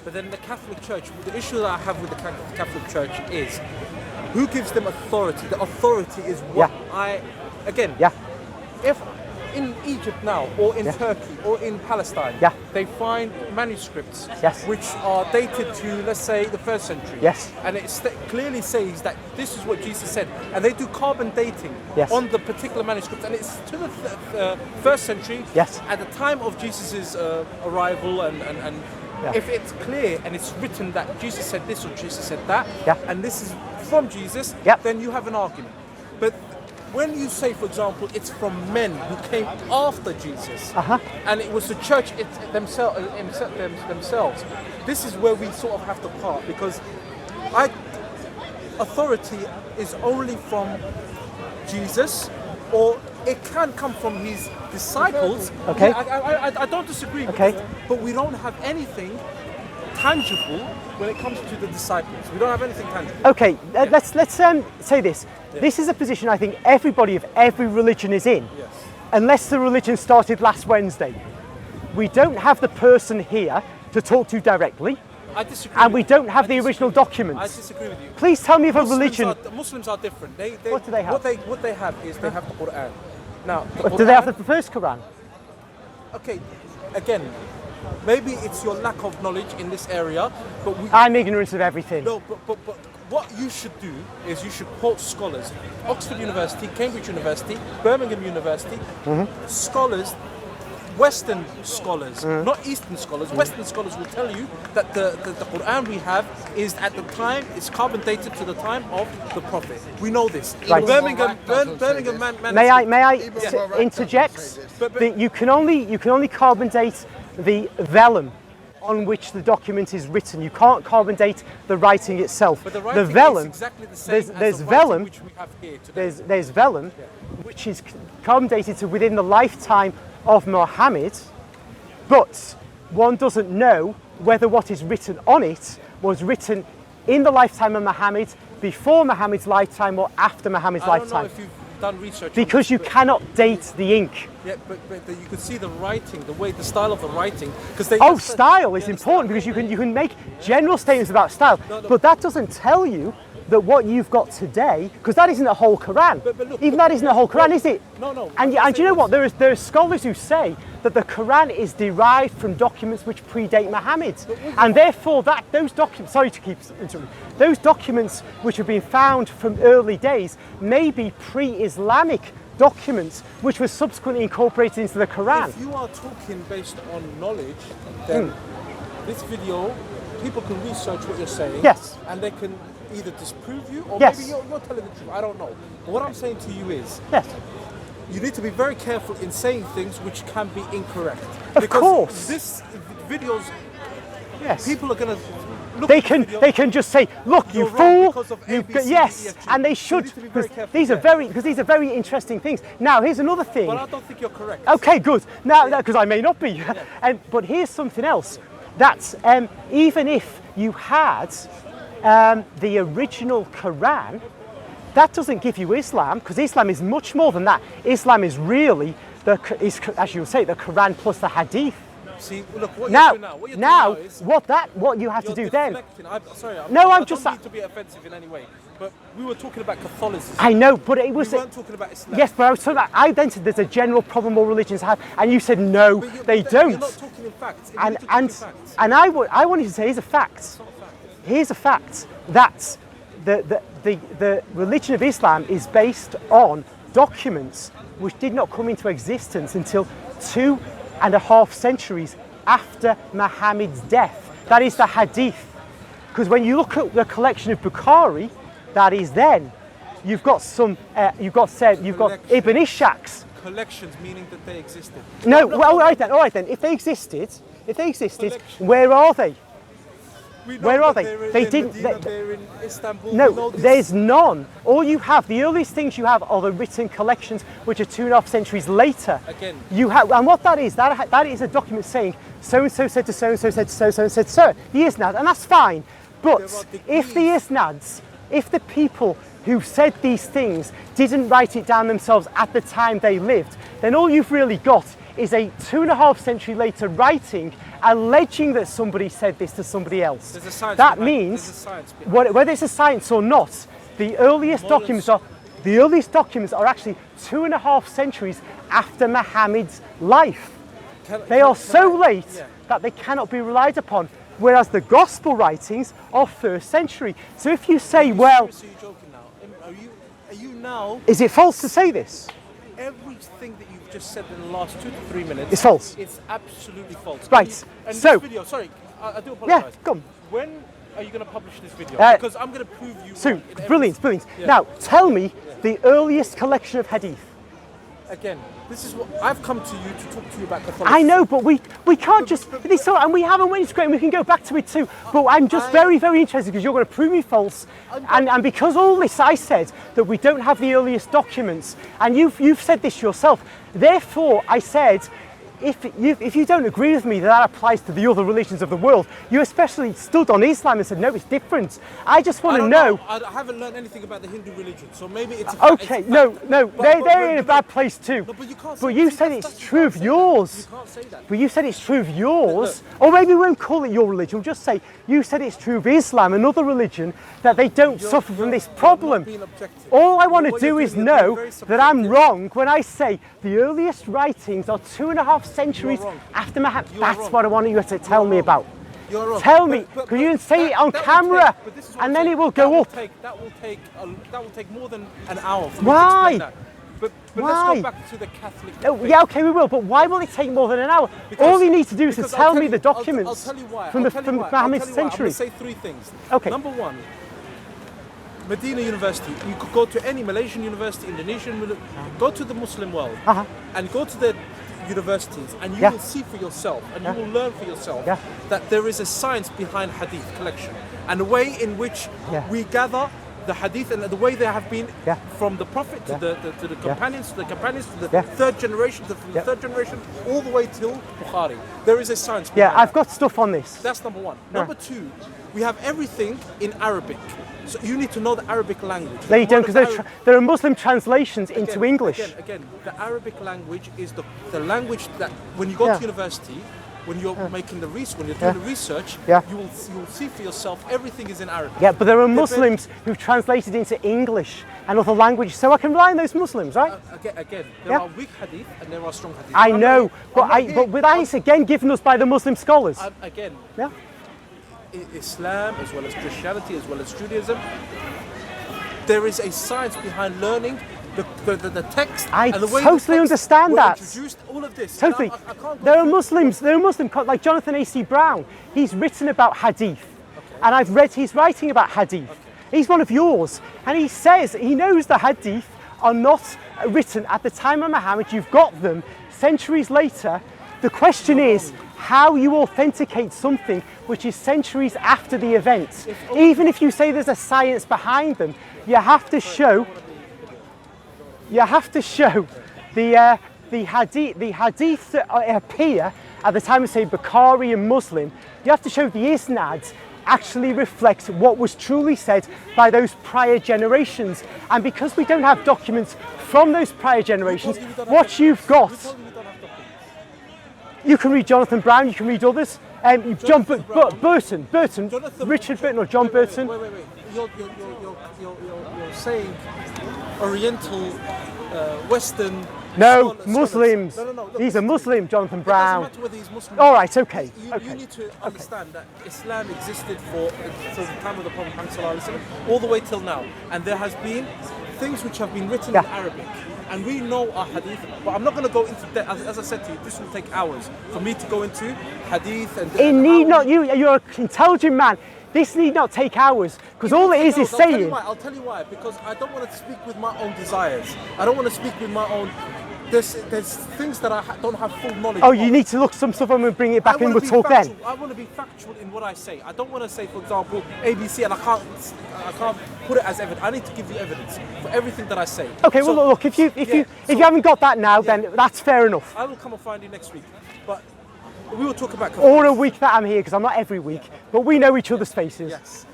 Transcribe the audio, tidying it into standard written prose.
But then the Catholic Church, the issue that I have with the Catholic Church is who gives them authority? The authority is what if in Egypt now, or in Turkey, or in Palestine, they find manuscripts which are dated to, let's say, the 1st century. And it clearly says that this is what Jesus said. And they do carbon dating on the particular manuscripts. And it's to the 1st century, at the time of Jesus' arrival. And if it's clear and it's written that Jesus said this or Jesus said that, and this is from Jesus, then you have an argument. But when you say, for example, it's from men who came after Jesus, and it was the church themselves, this is where we sort of have to part, because authority is only from Jesus, or it can come from his disciples. I don't disagree with this, but we don't have anything tangible when it comes to the disciples. We don't have anything tangible. Let's say this. This is a position I think everybody of every religion is in, unless the religion started last Wednesday. We don't have the person here to talk to directly. I disagree. And we don't have the original documents. I disagree with you. Please tell me if a religion... Muslims are different. What do they have? What they have is they have the Qur'an. Now, do they have the first Qur'an? Okay, again, maybe it's your lack of knowledge in this area, but I'm ignorant of everything. No, but what you should do is you should quote scholars. Oxford University, Cambridge University, Birmingham University, scholars, Western scholars, not Eastern scholars. Western scholars will tell you that the Qur'an we have is at the time, it's carbon dated to the time of the Prophet. We know this. Right. Birmingham May I interject? You can only carbon date the vellum on which the document is written. You can't carbon date the writing itself. But the writing vellum, is exactly the same there's as the vellum, which we have here today. There's vellum, which is carbon dated to within the lifetime of Muhammad, but one doesn't know whether what is written on it was written in the lifetime of Muhammad, before Muhammad's lifetime, or after Muhammad's lifetime. I don't know if you've done research because you cannot date the ink. Yeah, but you could see the writing, the style of the writing. Style is important because you can make general statements about style, but that doesn't tell you that what you've got today, because that isn't a whole Quran. Even that isn't a whole Quran, is it? No. And you know what? There are scholars who say that the Quran is derived from documents which predate Muhammad, and therefore those documents. Sorry to keep interrupting. Those documents which have been found from early days may be pre-Islamic documents which were subsequently incorporated into the Quran. If you are talking based on knowledge, then this video, people can research what you're saying, and they can either disprove you or maybe you're telling the truth. I don't know. But what I'm saying to you is, you need to be very careful in saying things which can be incorrect. Of course. This videos, people are going to look they can just say, look, you fool. And they should, because these are very interesting things. Now, here's another thing. But I don't think you're correct. Okay, good. Now, because I may not be. But here's something else. That's even if you had the original Quran, that doesn't give you Islam, because Islam is much more than that. Islam is really, as you would say, the Quran plus the Hadith. See, look, what you're doing now is what you have to do then. I'm sorry, I don't mean to be offensive in any way, but we were talking about Catholicism. I know, but it was. We weren't talking about Islam. Yes, but I was talking about. I then said there's a general problem all religions have, and you said no, they don't. You're not talking in facts. And I wanted to say here's a fact. Here's a fact that the religion of Islam is based on documents which did not come into existence until 2.5 centuries after Muhammad's death. That is the Hadith. Because when you look at the collection of Bukhari, that is then, you've got Ibn Ishaq's collections, meaning that they existed. No, well, all right then. If they existed, where are they? Where are they? They didn't. They're in Istanbul. No, there's none. All you have, the earliest things you have, are the written collections, which are 2.5 centuries later. Again, you have, and what that is a document saying so and so said to so and so said to so and so and said so. The isnad, and that's fine. But if the isnads, if the people who said these things didn't write it down themselves at the time they lived, then all you've really got is a 2.5 century later writing alleging that somebody said this to somebody else. That means, whether it's a science or not, the earliest documents are actually 2.5 centuries after Muhammad's life. They are so late that they cannot be relied upon, whereas the gospel writings are 1st century. So if you say, well, are you now? Is it false to say this? Everything that you've just said in the last 2 to 3 minutes. It's false. It's absolutely false. Right. And so, this video, sorry, I do apologise. Yeah, come on. When are you going to publish this video? Because I'm going to prove you. Soon. Brilliant. Yeah. Now, tell me the earliest collection of hadith. Again, this is what I've come to you to talk to you about Catholicism. I know, but we can't just. And we have a manuscript, and we can go back to it too. But I'm just very, very interested because you're going to prove me false, and because all this I said that we don't have the earliest documents, and you've said this yourself. Therefore, I said, if you don't agree with me that applies to the other religions of the world, you especially stood on Islam and said no, it's different. I just want to know. I haven't learned anything about the Hindu religion, so maybe it's okay. They're in a bad place too. No, but you can't. But you said it's true of yours. You can't say that. But you said it's true of yours, or maybe we won't call it your religion. We'll just say you said it's true of Islam, another religion, that they don't suffer from this problem. All I want to do is know that I'm wrong when I say the earliest writings are 2.5 centuries after Muhammad. That's what I want you to tell me about. You're wrong. Tell me, because you can say it on camera, and then it will go up. That will take more than an hour for me Why? to explain that. But Why? let's go back to the Catholic. Yeah, okay, we will. But why will it take more than an hour? All you need to do is to tell me the documents I'll tell you why. from Muhammad's century. I'm going to say 3 things. Okay. Number 1, Medina University. You could go to any Malaysian university, Indonesian, go to the Muslim world, and go to the universities, and you will see for yourself, and you will learn for yourself that there is a science behind hadith collection, and the way in which we gather the hadith, and the way they have been from the Prophet to the companions, to the 3rd generation, from the 3rd generation, all the way till Bukhari. There is a science. Yeah, I've got stuff on this. That's number 1. Number 2, we have everything in Arabic. So you need to know the Arabic language. No, you don't, because there are Muslim translations into English. Again, the Arabic language is the language that when you go to university, when you're making the research, when you're doing the research, you will see for yourself everything is in Arabic. Yeah, but there are Muslims who've translated into English and other languages, so I can rely on those Muslims, right? Again, there are weak hadith and there are strong hadith. I know, but that is again given us by the Muslim scholars. Islam, as well as Christianity, as well as Judaism, there is a science behind learning the text. I and the way totally understand that. Introduced all of this. Totally. There are Muslims like Jonathan A.C. Brown. He's written about hadith, and I've read his writing about hadith. He's one of yours, and he says he knows the hadith are not written at the time of Muhammad. You've got them centuries later. The question is how you authenticate something which is centuries after the event. Even if you say there's a science behind them, you have to show the hadith that appear at the time of, say, Bukhari and Muslim. You have to show the isnads actually reflects what was truly said by those prior generations. And because we don't have documents from those prior generations, what you've got, you can read Jonathan Brown, you can read others. John Burton, Richard Burton or John Burton. Wait. You're saying Oriental, Western. No, Muslims. No. He's a Muslim, Jonathan Brown. It doesn't matter whether he's Muslim. All right, okay. You need to understand that Islam existed for the time of the Prophet Muhammad all the way till now, and there has been things which have been written in Arabic. And we know our hadith, but I'm not going to go into that. As I said to you, this will take hours for me to go into hadith and. It need not. You're an intelligent man. This need not take hours, because all it is saying. I'll tell you why. Because I don't want to speak with my own desires. I don't want to speak with my own. There's things that I don't have full knowledge of. You need to look some stuff up and bring it back and we'll talk then. I want to be factual in what I say. I don't want to say, for example, ABC, and I can't put it as evidence. I need to give you evidence for everything that I say. Okay, so, well look, if you haven't got that now, then that's fair enough. I will come and find you next week. But we will talk about. Or a week that I'm here, because I'm not every week, but we know each other's faces. Yes.